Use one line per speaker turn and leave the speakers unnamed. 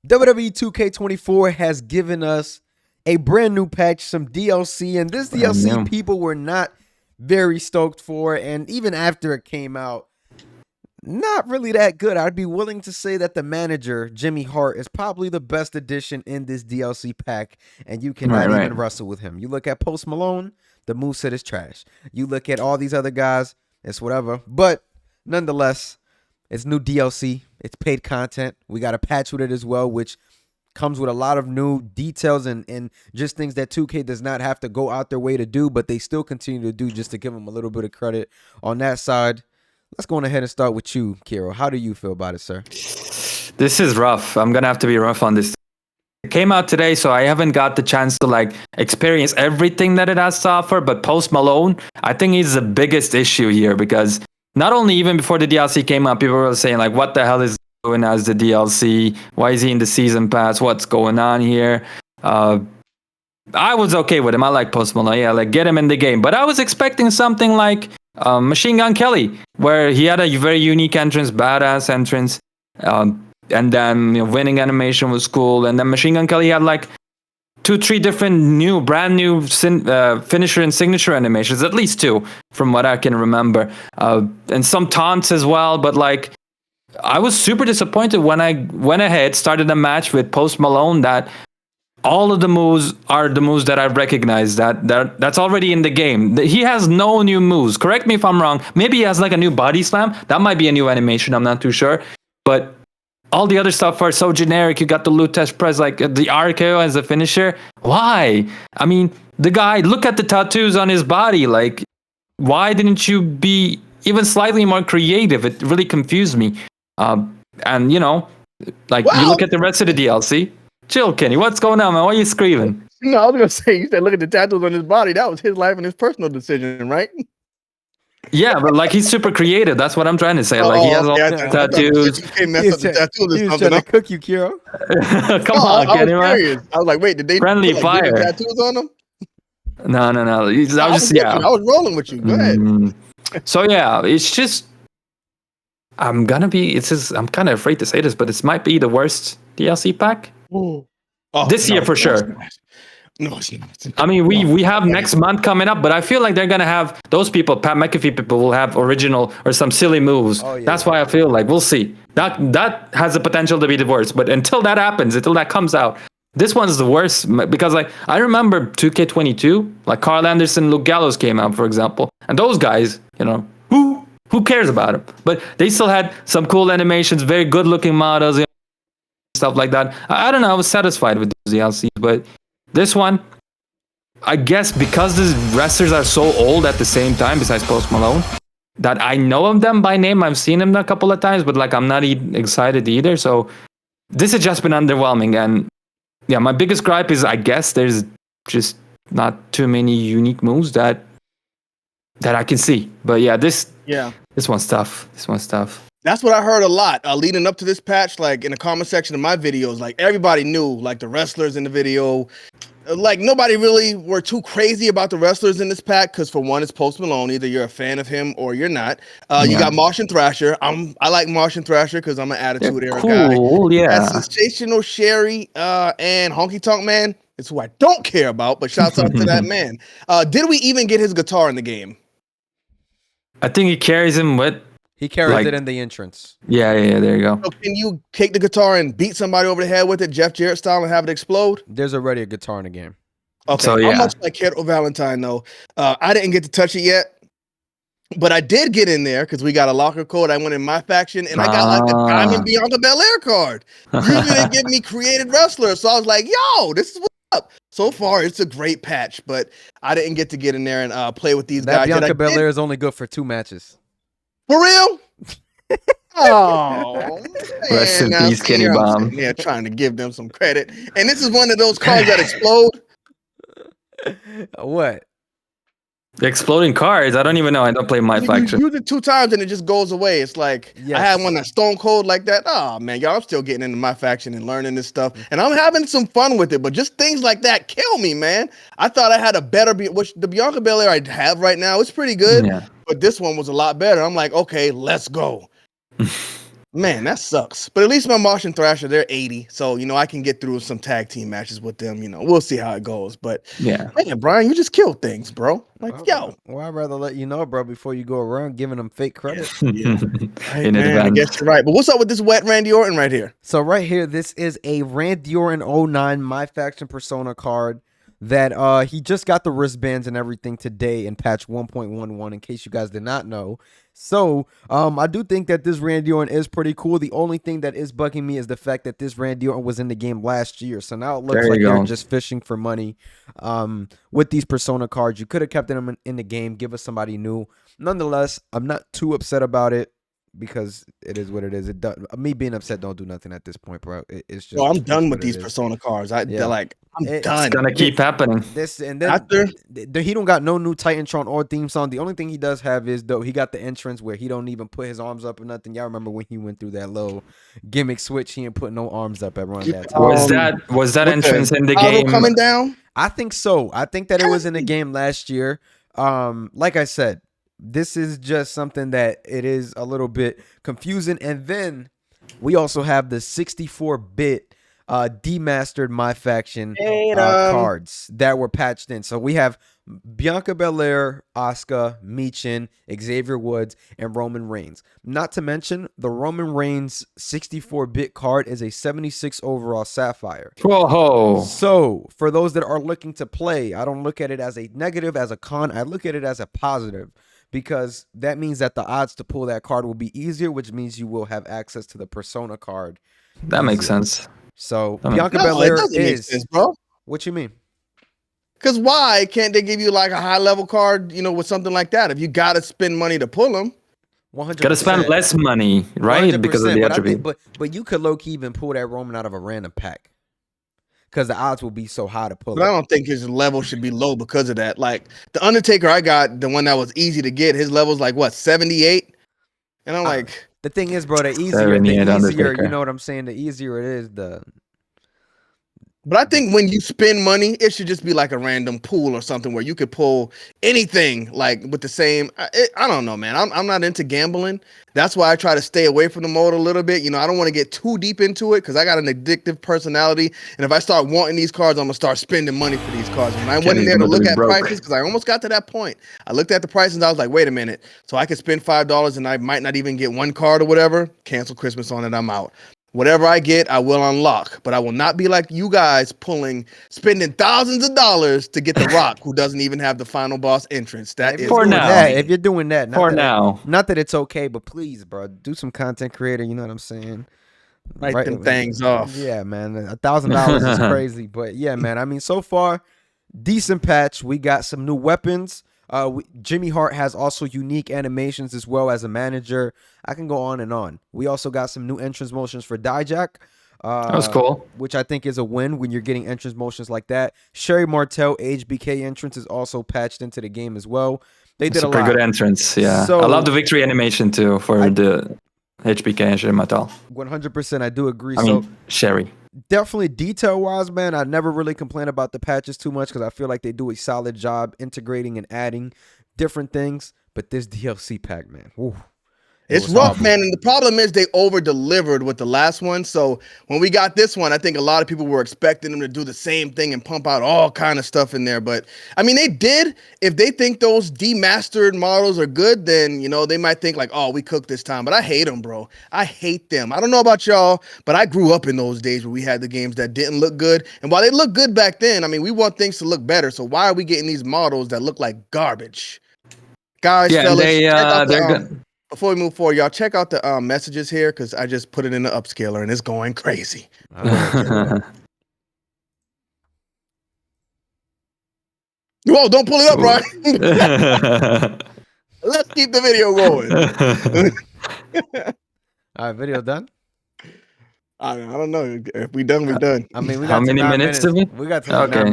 WWE 2K24 has given us a brand new patch, some DLC, and this DLC people were not very stoked for, and even after it came out, not really that good. I'd be willing to say that the manager, Jimmy Hart, is probably the best addition in this DLC pack, and you cannot even wrestle with him. You look at Post Malone, the moveset is trash. You look at all these other guys, it's whatever. But nonetheless, it's new DLC. It's paid content. We got a patch with it as well, which comes with a lot of new details and just things that 2K does not have to go out their way to do, but they still continue to do just to give them a little bit of credit on that side. Let's go ahead and start with you, Kiro. How do you feel about it, sir?
This is rough. I'm going to have to be rough on this. It came out today, so I haven't got the chance to experience everything that it has to offer, but Post Malone, I think he's the biggest issue here because not only even before the DLC came out, people were saying what the hell is going as the DLC? Why is he in the season pass? What's going on here? I was okay with him. I like Post Malone. Yeah, get him in the game. But I was expecting something like Machine Gun Kelly, where he had a very unique entrance, badass entrance. And then winning animation was cool. And then Machine Gun Kelly had 2-3 different brand new finisher and signature animations, at least 2 from what I can remember. And some taunts as well. But I was super disappointed when I went ahead, started a match with Post Malone that all of the moves are the moves that I recognize that's already in the game. He has no new moves. Correct me if I'm wrong. Maybe he has a new body slam. That might be a new animation. I'm not too sure. But all the other stuff are so generic. You got the Lutez press, the RKO as a finisher. Why? I mean, the guy, look at the tattoos on his body. Why didn't you be even slightly more creative? It really confused me. And you look at the rest of the DLC. Chill, Kenny. What's going on, man? Why are you screaming?
No, I was gonna say, you said look at the tattoos on his body. That was his life and his personal decision, right?
Yeah, but he's super creative. That's what I'm trying to say. He has all the tattoos.
He was trying to cook you, Kiro.
Come on, Kenny, man.
I was like, wait, did they
friendly fire
tattoos on him?
No. I
was rolling with you. Go ahead.
So yeah, it's just I'm kind of afraid to say this, but this might be the worst DLC pack this year for sure.
No, it's not.
I mean, we have next month coming up, but I feel like they're gonna have those people. Pat McAfee people will have original or some silly moves. Oh, yeah. That's why I feel we'll see. That has the potential to be the worst. But until that happens, until that comes out, this one's the worst because I remember 2K22, Carl Anderson, Luke Gallows came out, for example, and those guys, who cares about them? But they still had some cool animations, very good looking models, stuff like that. I don't know. I was satisfied with those DLCs, but this one, I guess because the wrestlers are so old at the same time, besides Post Malone, that I know of them by name. I've seen them a couple of times, but I'm not excited either. So this has just been underwhelming. And yeah, my biggest gripe is I guess there's just not too many unique moves that I can see. But yeah, this one's tough.
That's what I heard a lot leading up to this patch. In the comment section of my videos, everybody knew the wrestlers in the video. Nobody really were too crazy about the wrestlers in this pack because for one, it's Post Malone. Either you're a fan of him or you're not. You got Martian Thrasher. I like Martian Thrasher because I'm an Attitude Era guy.
Yeah.
Sensational Sherry and Honky Tonk Man. It's who I don't care about, but shouts out to that man. Did we even get his guitar in the game?
I think he carries him with.
He carries it in the entrance.
Yeah, there you go.
So can you take the guitar and beat somebody over the head with it, Jeff Jarrett style, and have it explode?
There's already a guitar in the game.
Okay, so, yeah. How much like Keto Valentine, though? I didn't get to touch it yet, but I did get in there because we got a locker code. I went in my faction, and I got a Diamond Bianca Belair card. Usually they give me created wrestlers, so I was like, yo, this is what's up. So far, it's a great patch, but I didn't get to get in there and play with these guys.
Bianca Belair is only good for 2 matches.
For real? Oh,
rest in peace, Kenny Bomb.
Yeah, trying to give them some credit. And this is one of those cards that explode.
What?
The exploding cards? I don't even know. I don't play my faction.
You use it 2 times and it just goes away. It's I had one that's stone cold like that. Oh man, y'all, I'm still getting into my faction and learning this stuff, and I'm having some fun with it. But just things like that kill me, man. I thought I had a better, which the Bianca Belair I have right now is pretty good. Yeah. But this one was a lot better. I'm like, okay, let's go. Man, that sucks. But at least my Martian Thrasher, they're 80. So, I can get through some tag team matches with them. We'll see how it goes. But,
Yeah.
man, Brian, you just killed things, bro. Like, yo.
Well, I'd rather let you know, bro, before you go around giving them fake credit.
Yeah. Right,
In
man,
advance.
I guess you're right. But what's up with this wet Randy Orton right here?
So right here, this is a Randy Orton 09 My Faction Persona card that he just got the wristbands and everything today in patch 1.11, in case you guys did not know. So I do think that this Randy Orton is pretty cool. The only thing that is bugging me is the fact that this Randy Orton was in the game last year. So now it looks like they're just fishing for money with these Persona cards. You could have kept them in the game, give us somebody new. Nonetheless, I'm not too upset about it, because it is what it is. Me being upset don't do nothing at this point, bro. It's just.
I'm done with these Persona cards. I'm done.
It's gonna keep happening.
This and then he don't got no new Titantron or theme song. The only thing he does have is he got the entrance where he don't even put his arms up or nothing. Y'all remember when he went through that little gimmick switch? He didn't put no arms up at around that time.
Was that entrance in the game
coming down?
I think so. I think that it was in the game last year. Like I said, this is just something that it is a little bit confusing. And then we also have the 64-bit demastered My Faction cards that were patched in. So we have Bianca Belair, Asuka, Michin, Xavier Woods, and Roman Reigns. Not to mention, the Roman Reigns 64-bit card is a 76 overall Sapphire.
Whoa.
So for those that are looking to play, I don't look at it as a negative, as a con. I look at it as a positive, because that means that the odds to pull that card will be easier, which means you will have access to the Persona card.
That makes sense.
So Bianca Belair is.
Make sense, bro.
What you mean?
Because why can't they give you like a high level card, with something like that? If you got to spend money to pull them.
100%.
Gotta spend less money, right? Because of the attribute.
But you could low key even pull that Roman out of a random pack, because the odds will be so high to pull.
But I don't think his level should be low because of that. Like the Undertaker, I got the one that was easy to get. His level's like what, 78? And I'm like,
the thing is, bro, the easier, you know what I'm saying? The easier it is,
But I think when you spend money, it should just be like a random pool or something where you could pull anything like with the same. I don't know, man. I'm not into gambling. That's why I try to stay away from the mode a little bit. I don't want to get too deep into it because I got an addictive personality. And if I start wanting these cards, I'm going to start spending money for these cards. When I went in there to look at prices, because I almost got to that point, I looked at the prices and I was like, wait a minute. So I could spend $5 and I might not even get one card or whatever. Cancel Christmas on it. I'm out. Whatever I get, I will unlock, but I will not be like you guys spending thousands of dollars to get The Rock, who doesn't even have the final boss entrance. That is
for now.
If you're doing that,
not
that it's okay, but please, bro, do some content creator. You know what I'm saying?
Write them things off.
Yeah, man, $1,000 is crazy, but yeah, man. I mean, so far, decent patch. We got some new weapons. Jimmy Hart has also unique animations as well as a manager. I can go on and on. We also got some new entrance motions for Dijak.
That was cool.
Which I think is a win when you're getting entrance motions like that. Sherry Martel HBK entrance is also patched into the game as well. They did a
pretty good entrance. Yeah, so, I love the victory animation too for the HBK and Sherry Martel.
100%, I do agree.
I mean, Sherry.
Definitely detail-wise, man, I never really complain about the patches too much because I feel like they do a solid job integrating and adding different things. But this DLC pack, man,
it's rough, man. And the problem is they over-delivered with the last one. So when we got this one, I think a lot of people were expecting them to do the same thing and pump out all kind of stuff in there. But, I mean, they did. If they think those demastered models are good, then, they might think like, oh, we cooked this time. But I hate them, bro. I hate them. I don't know about y'all, but I grew up in those days where we had the games that didn't look good. And while they look good back then, I mean, we want things to look better. So why are we getting these models that look like garbage? Guys, fellas,
they're good.
Before we move forward, y'all check out the messages here because I just put it in the upscaler and it's going crazy. Whoa, don't pull it up, Ryan. Let's keep the video going.
All right, video done?
I don't know. If we done, we done.
I mean, we got
how many minutes?
We got 9 minutes.